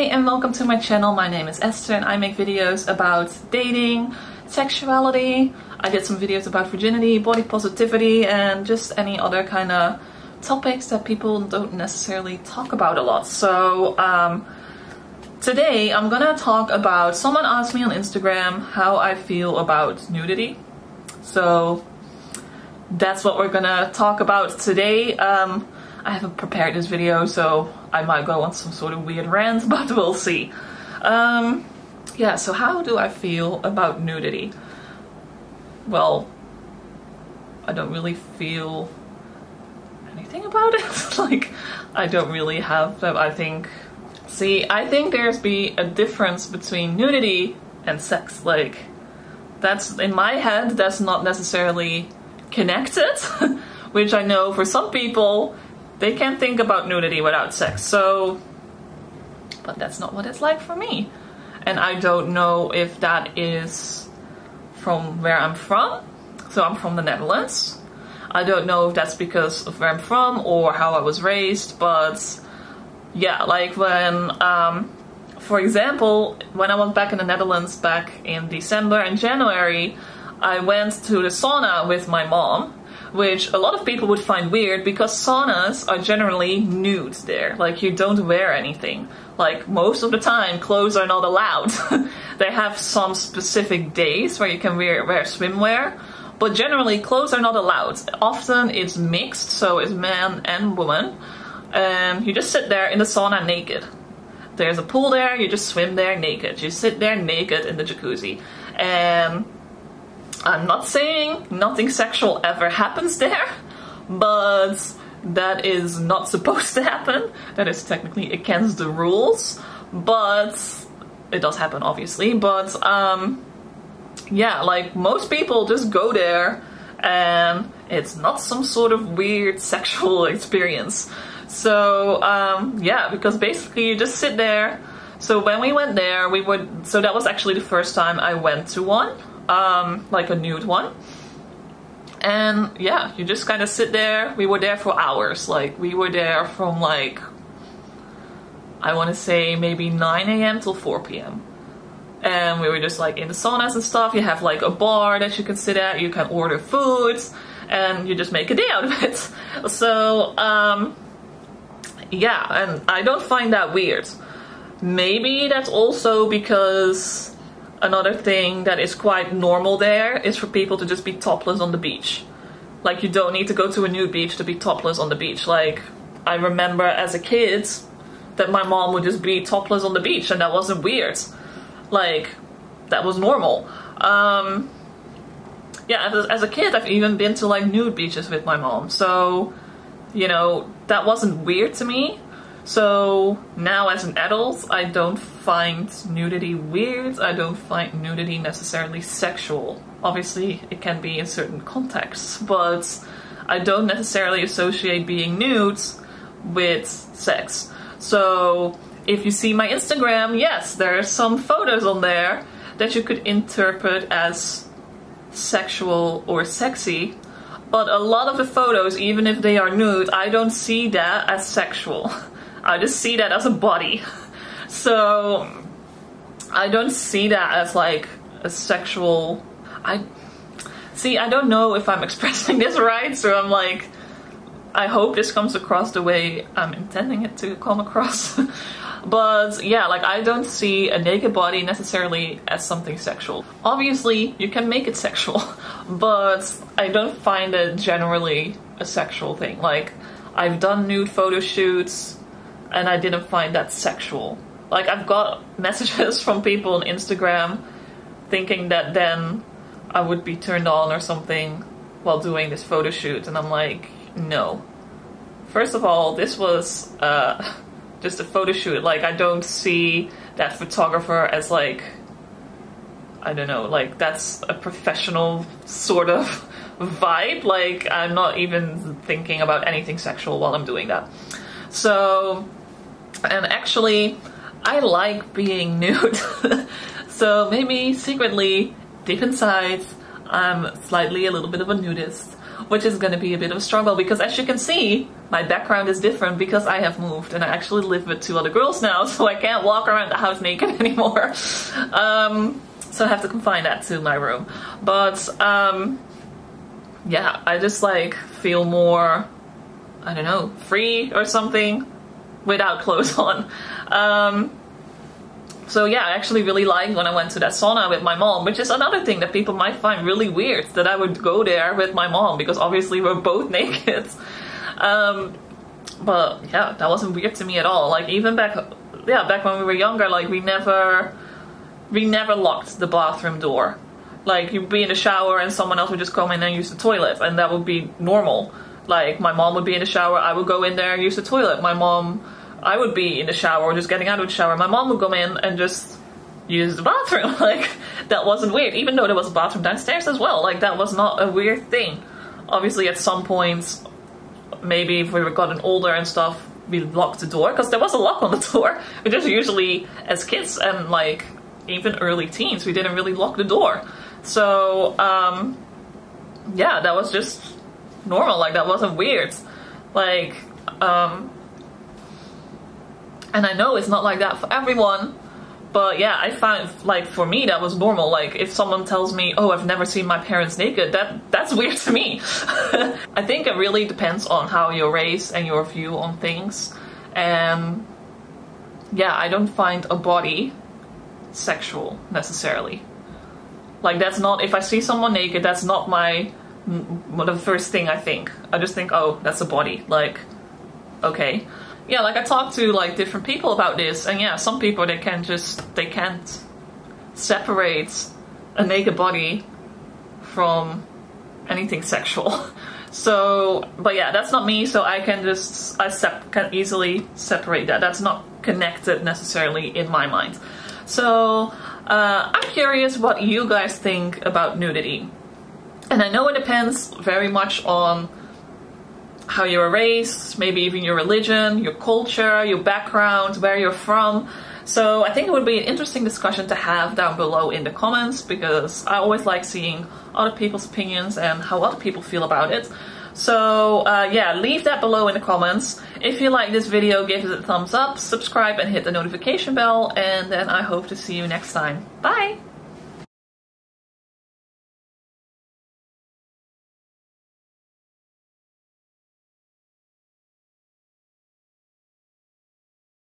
Hey and welcome to my channel. My name is Esther and I make videos about dating, sexuality. I did some videos about virginity, body positivity, and just any other kind of topics that people don't necessarily talk about a lot. So today I'm gonna talk about, someone asked me on Instagram how I feel about nudity. So that's what we're gonna talk about today. I haven't prepared this video, so I might go on some sort of weird rant, but we'll see. Yeah, so how do I feel about nudity? Well, I don't really feel anything about it. Like, I don't really have that. I think there's a difference between nudity and sex. Like, that's, in my head, that's not necessarily connected, which I know for some people, they can't think about nudity without sex, so, but that's not what it's like for me. And I don't know if that is from where I'm from. So I'm from the Netherlands. I don't know if that's because of where I'm from or how I was raised, but yeah, like when, for example, when I was back in the Netherlands back in December and January, I went to the sauna with my mom, which a lot of people would find weird because saunas are generally nude there. Like, you don't wear anything. Like, most of the time, clothes are not allowed. They have some specific days where you can wear swimwear, but generally clothes are not allowed. Often it's mixed, so it's man and woman, and you just sit there in the sauna naked. There's a pool there, you just swim there naked. You sit there naked in the jacuzzi. And I'm not saying nothing sexual ever happens there, but that is not supposed to happen. That is technically against the rules, but it does happen, obviously. But yeah, like, most people just go there and it's not some sort of weird sexual experience. So yeah, because basically you just sit there. So when we went there, so that was actually the first time I went to one. Like a nude one, and yeah, you just kind of sit there. We were there for hours. Like, we were there from, like, I want to say maybe 9 a.m. till 4 p.m. and we were just like in the saunas and stuff. You have like a bar that you can sit at, you can order food, and you just make a day out of it. So yeah, and I don't find that weird. Maybe that's also because another thing that is quite normal there is for people to just be topless on the beach. Like, you don't need to go to a nude beach to be topless on the beach. Like, I remember as a kid that my mom would just be topless on the beach, and that wasn't weird. Like, that was normal. Yeah, as a kid I've even been to like nude beaches with my mom. So, you know, that wasn't weird to me. So now as an adult, I don't find nudity weird. I don't find nudity necessarily sexual. Obviously, it can be in certain contexts, but I don't necessarily associate being nude with sex. So if you see my Instagram, yes, there are some photos on there that you could interpret as sexual or sexy. But a lot of the photos, even if they are nude, I don't see that as sexual. I just see that as a body. So I don't see that as like a sexual... I don't know if I'm expressing this right, so I'm like, I hope this comes across the way I'm intending it to come across. But yeah, like, I don't see a naked body necessarily as something sexual. Obviously, you can make it sexual, but I don't find it generally a sexual thing. Like, I've done nude photo shoots, and I didn't find that sexual. Like, I've got messages from people on Instagram thinking that then I would be turned on or something while doing this photo shoot, and I'm like, no. First of all, this was just a photo shoot. Like, I don't see that photographer as like, I don't know, like, that's a professional sort of vibe. Like, I'm not even thinking about anything sexual while I'm doing that. So, and actually, I like being nude. So maybe secretly, deep inside, I'm slightly a little bit of a nudist. which is going to be a bit of a struggle because, as you can see, my background is different because I have moved and I actually live with 2 other girls now, so I can't walk around the house naked anymore. So I have to confine that to my room. But yeah, I just like feel more, I don't know, free or something without clothes on. So yeah, I actually really liked when I went to that sauna with my mom, which is another thing that people might find really weird, that I would go there with my mom because obviously we're both naked. But yeah, that wasn't weird to me at all. Like even back when we were younger, like we never locked the bathroom door. Like you'd be in the shower and someone else would just come in and use the toilet, and that would be normal. Like my mom would be in the shower, I would go in there and use the toilet. I would be in the shower or just getting out of the shower. My mom would come in and just use the bathroom. Like that wasn't weird, even though there was a bathroom downstairs as well. Like that was not a weird thing. Obviously at some points, maybe if we were gotten older and stuff, we locked the door because there was a lock on the door. But just usually as kids and like even early teens, we didn't really lock the door. So yeah, that was just normal. Like that wasn't weird. Like and I know it's not like that for everyone, but yeah, I find, like, for me that was normal. Like if someone tells me, oh, I've never seen my parents naked, that's weird to me. I think it really depends on how you're raised and your view on things. And yeah, I don't find a body sexual necessarily. Like that's not, if I see someone naked, that's not the first thing I think. I just think, oh, that's a body. Like, okay. Yeah, like I talked to like different people about this, and yeah, some people they can't separate a naked body from anything sexual. So, but yeah, that's not me, so I can easily separate that. That's not connected necessarily in my mind. So I'm curious what you guys think about nudity. And I know it depends very much on how you were raised, maybe even your religion, your culture, your background, where you're from. So I think it would be an interesting discussion to have down below in the comments, because I always like seeing other people's opinions and how other people feel about it. So yeah, leave that below in the comments. If you like this video, give it a thumbs up, subscribe and hit the notification bell, and then I hope to see you next time. Bye!